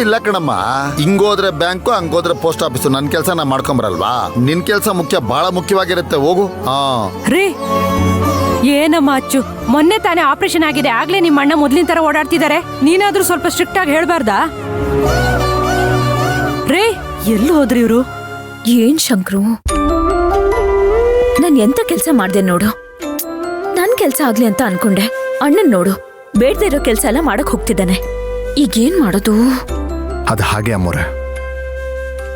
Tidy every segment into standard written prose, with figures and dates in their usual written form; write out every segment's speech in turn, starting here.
ಇಲ್ಲ ಕಣಮ್ಮ. ಹಿಂಗೋದ್ರೆ bank, ಹಂಗೋದ್ರೆ post office. ನನ್ ಕೆಲ್ಸ ನಾ ಮಾಡ್ಕೊಂಬರಲ್ವಾ? ನಿನ್ ಕೆಲ್ಸ ಮುಖ್ಯ, ಬಹಳ ಮುಖ್ಯವಾಗಿರುತ್ತೆ. ಹೋಗು. ರೀ ಏನಮ್ಮ ಅಚ್ಚು, ಮೊನ್ನೆ ತಾನೇ ಆಪರೇಷನ್ ಆಗಿದೆ, ಆಗ್ಲೇ ನಿಮ್ಮ ಅಣ್ಣ ಮೊದ್ಲಿನ ತರ ಓಡಾಡ್ತಿದ್ದಾರೆ. ನೀನಾದ್ರೂ ಸ್ವಲ್ಪ ಸ್ಟ್ರಿಕ್ಟ್ ಆಗಿ ಹೇಳ್ಬಾರ್ದಾ? ರೇ ಎಲ್ಲಿ ಹೋದ್ರಿ ಇವ್ರು? ಏನ್ ಶಂಕ್ರು, ನಾನ್ ಎಂತ ಕೆಲ್ಸ ಮಾಡ್ದೆ ನೋಡು. ನನ್ ಕೆಲ್ಸ ಆಗ್ಲಿ ಅಂತ ಅನ್ಕೊಂಡೆ. ಅಣ್ಣನ್ ನೋಡು, ಬೇಡದೇ ಇರೋ ಕೆಲ್ಸ ಎಲ್ಲ ಮಾಡಕ್ ಹೋಗ್ತಿದ್ದಾನೆ. ಈಗೇನ್ ಮಾಡೋದು? ಅದು ಹಾಗೆ ಅಮ್ಮೋರೆ,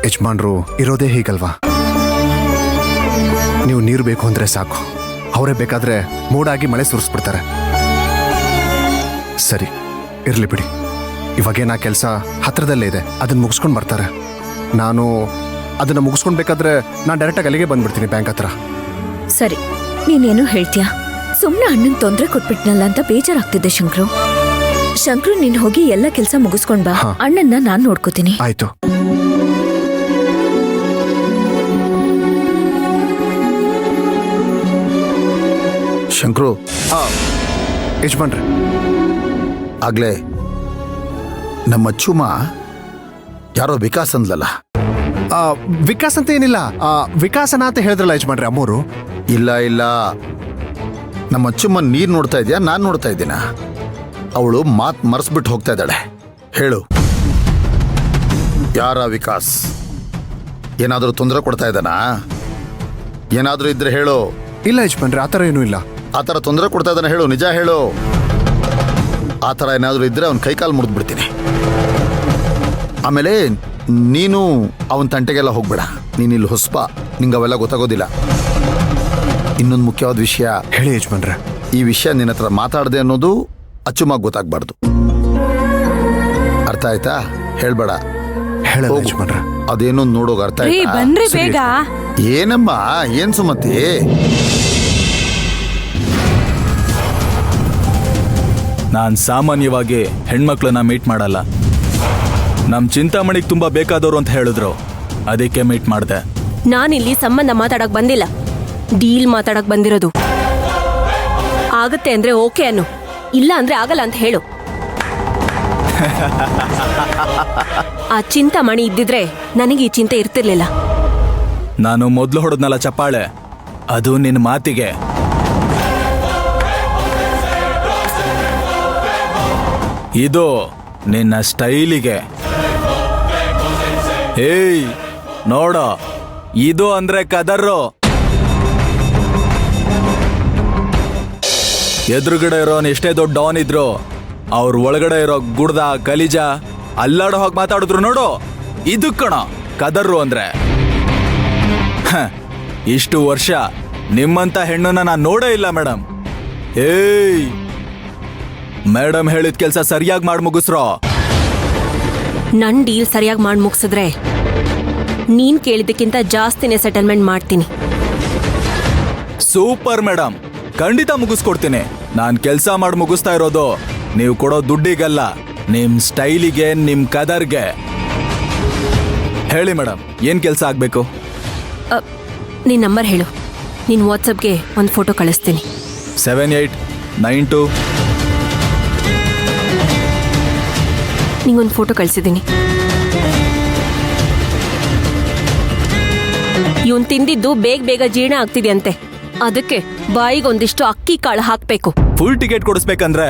ಯಜಮಾನ್ರು ಇರೋದೇ ಹೀಗಲ್ವಾ? ನೀವು ನೀರು ಬೇಕು ಅಂದ್ರೆ ಸಾಕು, ಅವರೇ ಬೇಕಾದ್ರೆ ಮೋಡಾಗಿ ಮಳೆ ಸುರಿಸ್ಬಿಡ್ತಾರೆ. ಸರಿ ಇರ್ಲಿ ಬಿಡಿ, ಇವಾಗೇನಾ ಕೆಲಸ ಹತ್ರದಲ್ಲೇ ಇದೆ, ಅದನ್ನ ಮುಗಿಸ್ಕೊಂಡು ಬರ್ತಾರೆ. ನಾನು ಅದನ್ನ ಮುಗಿಸ್ಕೊಂಡು ಬೇಕಾದ್ರೆ ನಾನು ಡೈರೆಕ್ಟಾಗಿ ಅಲ್ಲಿಗೆ ಬಂದ್ಬಿಡ್ತೀನಿ ಬ್ಯಾಂಕ್ ಹತ್ರ. ಸರಿ, ನೀನೇನು ಹೇಳ್ತೀಯಾ? ಸುಮ್ನೆ ಅಣ್ಣನ್ ತೊಂದ್ರೆ ಕೊಟ್ಬಿಟ್ನಲ್ಲ ಅಂತ ಬೇಜಾರಾಗ್ತಿದ್ದೆ ಶಂಕ್ರು. ಶಂಕ್ರು, ನೀನ್ ಹೋಗಿ ಎಲ್ಲ ಕೆಲ್ಸ ಮುಗಿಸ್ಕೊಂಡ್ ಬಾ, ಅಣ್ಣನ್ನ ನಾನ್ ನೋಡ್ಕೋತೀನಿ. ಆಯ್ತು. ಶಂಕ್ರು, ಯಜಮಾನ್ರೆ, ಆಗ್ಲೇ ನಮ್ಮ ಚುಮ ಯಾರೋ ವಿಕಾಸ್ ಅಂದ್ಲಲ್ಲ? ವಿಕಾಸ್ ಅಂತ ಏನಿಲ್ಲ, ವಿಕಾಸನ ಅಂತ ಹೇಳಿದ್ರಲ್ಲ ಯಜಮಾನ್ರೆ ಅಮ್ಮೋರು. ಇಲ್ಲ ಇಲ್ಲ, ನಮ್ಮ ಅಚ್ಚುಮ್ಮನ್ ನೀರ್ ನೋಡ್ತಾ ಇದೆಯಾ, ನಾನ್ ನೋಡ್ತಾ ಇದ್ದೀನ? ಅವಳು ಮಾತ್ ಮರೆಸ್ಬಿಟ್ಟು ಹೋಗ್ತಾ ಇದ್ದಾಳೆ. ಹೇಳು, ಯಾರ ವಿಕಾಸ್? ಏನಾದರೂ ತೊಂದರೆ ಕೊಡ್ತಾ ಇದ್ದಾನಾ? ಏನಾದರೂ ಇದ್ರೆ ಹೇಳು. ಇಲ್ಲ ಯಜಮಾನ್ರೆ, ಆ ಥರ ಏನೂ ಇಲ್ಲ. ಆ ಥರ ತೊಂದರೆ ಕೊಡ್ತಾ ಇದ್ದಾನೆ ಹೇಳು, ನಿಜ ಹೇಳು. ಆ ಥರ ಏನಾದರೂ ಇದ್ರೆ ಅವ್ನ ಕೈಕಾಲು ಮುರಿದ್ಬಿಡ್ತೀನಿ. ಆಮೇಲೆ ನೀನು ಅವನ ತಂಟೆಗೆಲ್ಲ ಹೋಗ್ಬೇಡ. ನೀನಿಲ್ಲಿ ಹೊಸಬ, ನಿಂಗೆ ಅವೆಲ್ಲ ಗೊತ್ತಾಗೋದಿಲ್ಲ. ಇನ್ನೊಂದು ಮುಖ್ಯವಾದ ವಿಷಯ ಹೇಳಿ ಯಜಮಾನ್ರೆ. ಈ ವಿಷಯ ನಿನ್ನ ಹತ್ರ ಮಾತಾಡದೆ ಅನ್ನೋದು ಅಚ್ಚುಮಾಗಿ ಗೊತ್ತಾಗ್ಬಾರ್ದು. ಅರ್ಥ ಆಯ್ತಾ? ಹೇಳ್ಬೇಡ. ಹೇಳಲ್ಲ ಯಜಮಾನ್ರೆ. ಅದೇನೋ ನೋಡೋಗ. ಅರ್ಥ ರೀ ಆಯ್ತಾ? ಬನ್ರಿ ಬೇಗ. ಏನಮ್ಮ, ಏನ್ ಸುಮತಿ? ನಾನು ಸಾಮಾನ್ಯವಾಗಿ ಹೆಣ್ಮಕ್ಳನ್ನ ಮೀಟ್ ಮಾಡಲ್ಲ. ನಮ್ ಚಿಂತಾಮಣಿಗೆ ತುಂಬಾ ಬೇಕಾದವರು ಅಂತ ಹೇಳಿದ್ರು, ಅದಕ್ಕೆ ಮೀಟ್ ಮಾಡಿದೆ. ನಾನಿಲ್ಲಿ ಸಂಬಂಧ ಮಾತಾಡಕ್ ಬಂದಿಲ್ಲ, ಡೀಲ್ ಮಾತಾಡಕ್ ಬಂದಿರೋದು. ಆಗತ್ತೆ ಅಂದ್ರೆ ಓಕೆ ಅನ್ನು, ಇಲ್ಲ ಅಂದ್ರೆ ಆಗಲ್ಲ ಅಂತ ಹೇಳು. ಆ ಚಿಂತಾಮಣಿ ಇದ್ದಿದ್ರೆ ನನಗೆ ಈ ಚಿಂತೆ ಇರ್ತಿರ್ಲಿಲ್ಲ. ನಾನು ಮೊದ್ಲು ಹೊಡೆದ್ನಲ್ಲ ಚಪ್ಪಾಳೆ, ಅದು ನಿನ್ನ ಮಾತಿಗೆ. ಇದು ನಿನ್ನ ಸ್ಟೈಲಿಗೆ. ಏಯ್ ನೋಡೋ, ಇದು ಅಂದ್ರೆ ಕದರ್ರು. ಎದುರುಗಡೆ ಇರೋನ್ ಎಷ್ಟೇ ದೊಡ್ಡ ಡಾನ್ ಇದ್ರು, ಅವ್ರ ಒಳಗಡೆ ಇರೋ ಗುಡ್ದ ಗಲೀಜ ಅಲ್ಲಾಡೋ ಹೋಗಿ ಮಾತಾಡಿದ್ರು ನೋಡು, ಇದು ಕಣ ಕದರ್ರು ಅಂದ್ರೆ. ಇಷ್ಟು ವರ್ಷ ನಿಮ್ಮಂತ ಹೆಣ್ಣನ್ನ ನಾನು ನೋಡೇ ಇಲ್ಲ ಮೇಡಮ್. ಏಯ್ ಮೇಡಮ್ ಹೇಳಿದ ಕೆಲಸ ಸರಿಯಾಗಿ ಮಾಡಿ ಮುಗಿಸ್ರೋ. ನನ್ ಡೀಲ್ ಸರಿಯಾಗಿ ಮಾಡಿ ಮುಗಿಸಿದ್ರೆ ನೀನ್ ಕೇಳಿದ್ದಕ್ಕಿಂತ ಜಾಸ್ತಿನೇ ಸೆಟಲ್ಮೆಂಟ್ ಮಾಡ್ತೀನಿ. ಸೂಪರ್ ಮೇಡಮ್, ಖಂಡಿತ ಮುಗಿಸ್ಕೊಡ್ತೀನಿ. ನಾನು ಕೆಲಸ ಮಾಡಿ ಮುಗಿಸ್ತಾ ಇರೋದು ನೀವು ಕೊಡೋ ದುಡ್ಡಿಗಲ್ಲ, ನಿಮ್ ಸ್ಟೈಲಿಗೆ, ನಿಮ್ ಕದರ್ಗೆ. ಹೇಳಿ ಮೇಡಮ್, ಏನ್ ಕೆಲಸ ಆಗ್ಬೇಕು? ನಿನ್ ನಂಬರ್ ಹೇಳು, ನಿನ್ ವಾಟ್ಸಪ್ಗೆ ಒಂದು ಫೋಟೋ ಕಳಿಸ್ತೀನಿ. 7892. ನಿಂಗೊಂದು ಫೋಟೋ ಕಳಿಸಿದ್ದೀನಿ. ಇವನ್ ತಿಂದಿದ್ದು ಬೇಗ ಜೀರ್ಣ ಆಗ್ತಿದೆಯಂತೆ, ಅದಕ್ಕೆ ಬಾಯಿಗೆ ಒಂದಿಷ್ಟು ಅಕ್ಕಿ ಕಾಳು ಹಾಕ್ಬೇಕು. ಫುಲ್ ಟಿಕೆಟ್ ಕೊಡಿಸ್ಬೇಕಂದ್ರೆ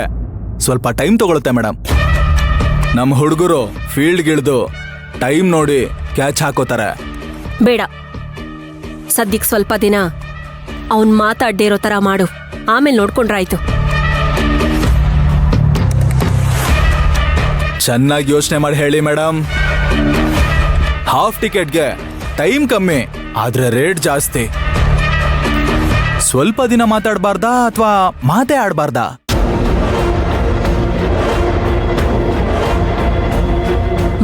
ಸ್ವಲ್ಪ ಟೈಮ್ ತಗೊಳುತ್ತೆ ಮೇಡಮ್. ನಮ್ಮ ಹುಡುಗರು ಫೀಲ್ಡ್ಗಿಳಿದು ಟೈಮ್ ನೋಡಿ ಕ್ಯಾಚ್ ಹಾಕೋತಾರೆ. ಬೇಡ, ಸದ್ಯಕ್ಕೆ ಸ್ವಲ್ಪ ದಿನ ಅವನ್ ಮಾತಾಡ್ದೇ ಇರೋ ತರ ಮಾಡು, ಆಮೇಲೆ ನೋಡ್ಕೊಂಡ್ರಾಯ್ತು. ಚೆನ್ನಾಗಿ ಯೋಚನೆ ಮಾಡಿ ಹೇಳಿ ಮೇಡಮ್. ಹಾಫ್ ಟಿಕೆಟ್ಗೆ ಟೈಮ್ ಕಮ್ಮಿ ಆದ್ರೆ ರೇಟ್ ಜಾಸ್ತಿ. ಸ್ವಲ್ಪ ದಿನ ಮಾತಾಡಬಾರ್ದಾ ಅಥವಾ ಮಾತೇ ಆಡಬಾರ್ದಾ?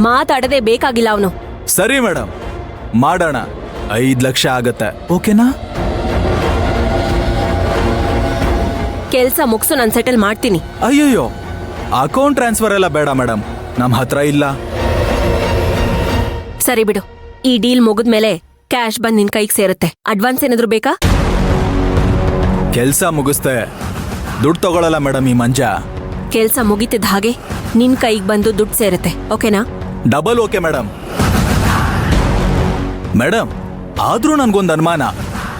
ಮಾತಾಡದೆ ಬೇಕಾಗಿಲ್ಲ ಅವನು. ಸರಿ ಮೇಡಮ್, ಮಾಡೋಣ. 5 ಲಕ್ಷ ಆಗತ್ತೆ, ಓಕೆನಾ? ಕೆಲ್ಸ ಮುಗಿಸು, ನಾನು ಸೆಟಲ್ ಮಾಡ್ತೀನಿ. ಅಯ್ಯಯ್ಯೋ, ಅಕೌಂಟ್ ಟ್ರಾನ್ಸ್ಫರ್ ಎಲ್ಲ ಬೇಡ ಮೇಡಮ್, ನಮ್ಮ ಹತ್ರ ಇಲ್ಲ. ಸರಿ ಬಿಡು, ಈ ಡೀಲ್ ಮುಗಿದ್ಮೇಲೆ ಕ್ಯಾಶ್ ಬಂದ್ ನಿನ್ ಕೈಗೆ ಸೇರುತ್ತೆ. ಅಡ್ವಾನ್ಸ್ ಏನಾದ್ರು ಬೇಕಾ? ಕೆಲ್ಸ ಮುಗಿಸ್ತೆ ದುಡ್ಡು ತಗೊಳಲ್ಲ ಮೇಡಮ್ ಈ ಮಂಜ. ಕೆಲ್ಸ ಮುಗಿತಿದ್ದ ಹಾಗೆ ನಿನ್ ಕೈಗೆ ಬಂದು ದುಡ್ಡು ಸೇರುತ್ತೆ, ಓಕೆನಾ? Double okay madam. ಮೇಡಮ್, ಆದ್ರೂ ನನ್ಗೊಂದು ಅನುಮಾನ,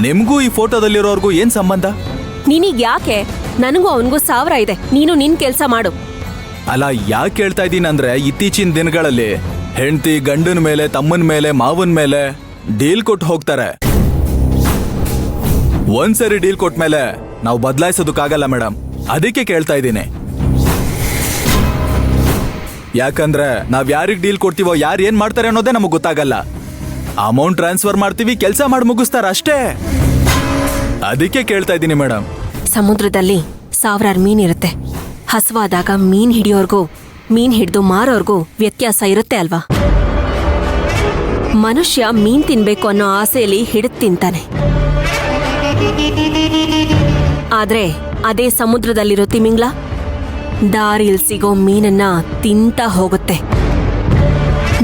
ನಿಮ್ಗೂ ಈ ಫೋಟೋದಲ್ಲಿರೋರ್ಗೂ ಏನ್ ಸಂಬಂಧ? ನಿನಗ್ ಯಾಕೆ? ನನಗೂ ಅವನಿಗೂ 1000 ಇದೆ. ನೀನು ನಿನ್ ಕೆಲ್ಸ ಮಾಡು. ಅಲ್ಲ, ಯಾಕೆ ಹೇಳ್ತಾ ಇದ್ದೀನಿ ಅಂದ್ರೆ, ಇತ್ತೀಚಿನ ದಿನಗಳಲ್ಲಿ ಹೆಂಡತಿ ಗಂಡನ ಮೇಲೆ, ತಮ್ಮನ ಮೇಲೆ, ಮಾವನ ಮೇಲೆ ಡೀಲ್ ಕೊಟ್ಟು ಹೋಗ್ತಾರೆ. ಒಂದ್ಸರಿ ಡೀಲ್ ಕೊಟ್ಟ ಮೇಲೆ ನಾವು ಬದಲಾಯಿಸೋದಕ್ಕಾಗಲ್ಲ ಮೇಡಮ್. ಅದಕ್ಕೆ ಕೇಳ್ತಾ ಇದ್ದೀನಿ. ಯಾಕಂದ್ರೆ ನಾವ್ ಯಾರಿಗ್ ಡೀಲ್ ಕೊಡ್ತೀವೋ, ಯಾರು ಏನ್ ಮಾಡ್ತಾರೆ ಅನ್ನೋದೇ ನಮಗ್ ಗೊತ್ತಾಗಲ್ಲ. ಅಮೌಂಟ್ ಟ್ರಾನ್ಸ್ಫರ್ ಮಾಡ್ತೀವಿ, ಕೆಲಸ ಮಾಡಿ ಮುಗಿಸ್ತಾರ ಅಷ್ಟೇ. ಅದಕ್ಕೆ ಕೇಳ್ತಾ ಇದ್ದೀನಿ ಮೇಡಮ್. ಸಮುದ್ರದಲ್ಲಿ 1000 ಮೀನಿರುತ್ತೆ. ಹಸುವಾದಾಗ ಮೀನ್ ಹಿಡಿಯೋರ್ಗೂ ಮೀನ್ ಹಿಡಿದು ಮಾರೋರ್ಗೂ ವ್ಯತ್ಯಾಸ ಇರುತ್ತೆ ಅಲ್ವಾ? ಮನುಷ್ಯ ಮೀನ್ ತಿನ್ಬೇಕು ಅನ್ನೋ ಆಸೆಯಲ್ಲಿ ಹಿಡಿದು ತಿಂತಾನೆ. ಆದ್ರೆ ಅದೇ ಸಮುದ್ರದಲ್ಲಿರೋ ತಿಮಿಂಗ್ಲ ದಾರಿಲ್ ಸಿಗೋ ಮೀನನ್ನ ತಿಂತಾ ಹೋಗುತ್ತೆ.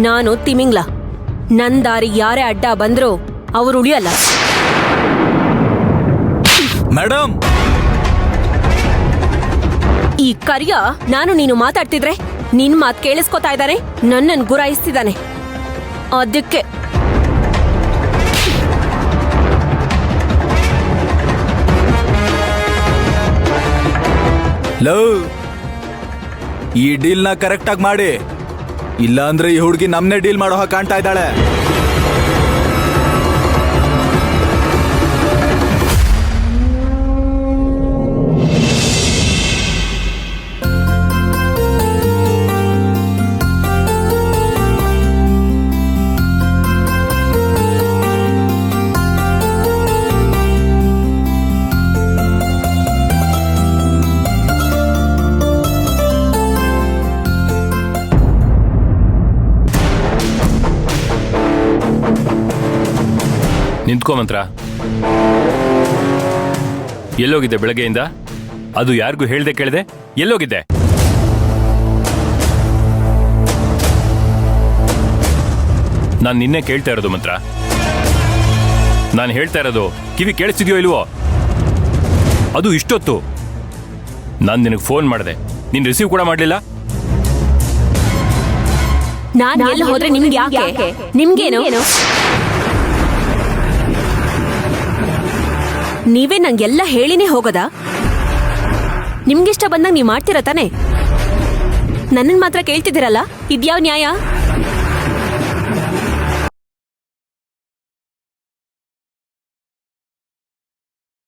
ನಾನು ತಿಮಿಂಗ್ಲ. ನನ್ ದಾರಿ ಯಾರೇ ಅಡ್ಡ ಬಂದ್ರೂ ಅವ್ರು ಉಳಿಯಲ್ಲ. ಮೇಡಮ್, ಈ ಕರಿಯ ನಾನು ನೀನು ಮಾತಾಡ್ತಿದ್ರೆ ನಿನ್ ಮಾತ್ ಕೇಳಿಸ್ಕೊತಾ ಇದ್ದಾನೆ, ನನ್ನನ್ ಗುರಾಯಿಸ್ತಿದ್ದಾನೆ. ಅದಕ್ಕೆ ಲವ್, ಈ ಡೀಲ್ನ ಕರೆಕ್ಟಾಗಿ ಮಾಡಿ, ಇಲ್ಲ ಅಂದ್ರೆ ಈ ಹುಡುಗಿ ನಮ್ನೇ ಡೀಲ್ ಮಾಡೋ ಹಾಗೆ ಕಾಣ್ತಾ ಇದ್ದಾಳೆ. ನಿಂತ್ಕೋ ಮಂತ್ರ. ಎಲ್ಲೋಗಿದ್ದೆ ಬೆಳಗ್ಗೆಯಿಂದ? ಅದು ಯಾರಿಗೂ ಹೇಳ್ದೆ ಕೇಳ್ದೆ ಎಲ್ಲೋಗಿದ್ದೆ? ನಾನು ನಿನ್ನೆ ಕೇಳ್ತಾ ಇರೋದು ಮಂತ್ರ. ನಾನು ಹೇಳ್ತಾ ಇರೋದು ಕಿವಿ ಕೇಳಿಸ್ತಿದ್ಯೋ ಇಲ್ವೋ? ಅದು ಇಷ್ಟೊತ್ತು ನಾನು ನಿನಗೆ ಫೋನ್ ಮಾಡಿದೆ, ನೀನು ರಿಸೀವ್ ಕೂಡ ಮಾಡಲಿಲ್ಲ. ನಾನ್ ಎಲ್ಲಿ ಹೋದ್ರೆ ನಿಮ್ಗೆ ಯಾಕೆ? ನಿಮ್ಗೇನು? ನೀವೇ ನಂಗೆಲ್ಲ ಹೇಳಿನೇ ಹೋಗೋದಾ? ನಿಮ್ಗಿಷ್ಟ ಬಂದಂಗ ನೀವ್ ಮಾಡ್ತೀರ ತಾನೆ? ನನ್ನನ್ ಮಾತ್ರ ಕೇಳ್ತಿದ್ದೀರಲ್ಲ, ಇದ್ಯಾವ ನ್ಯಾಯ?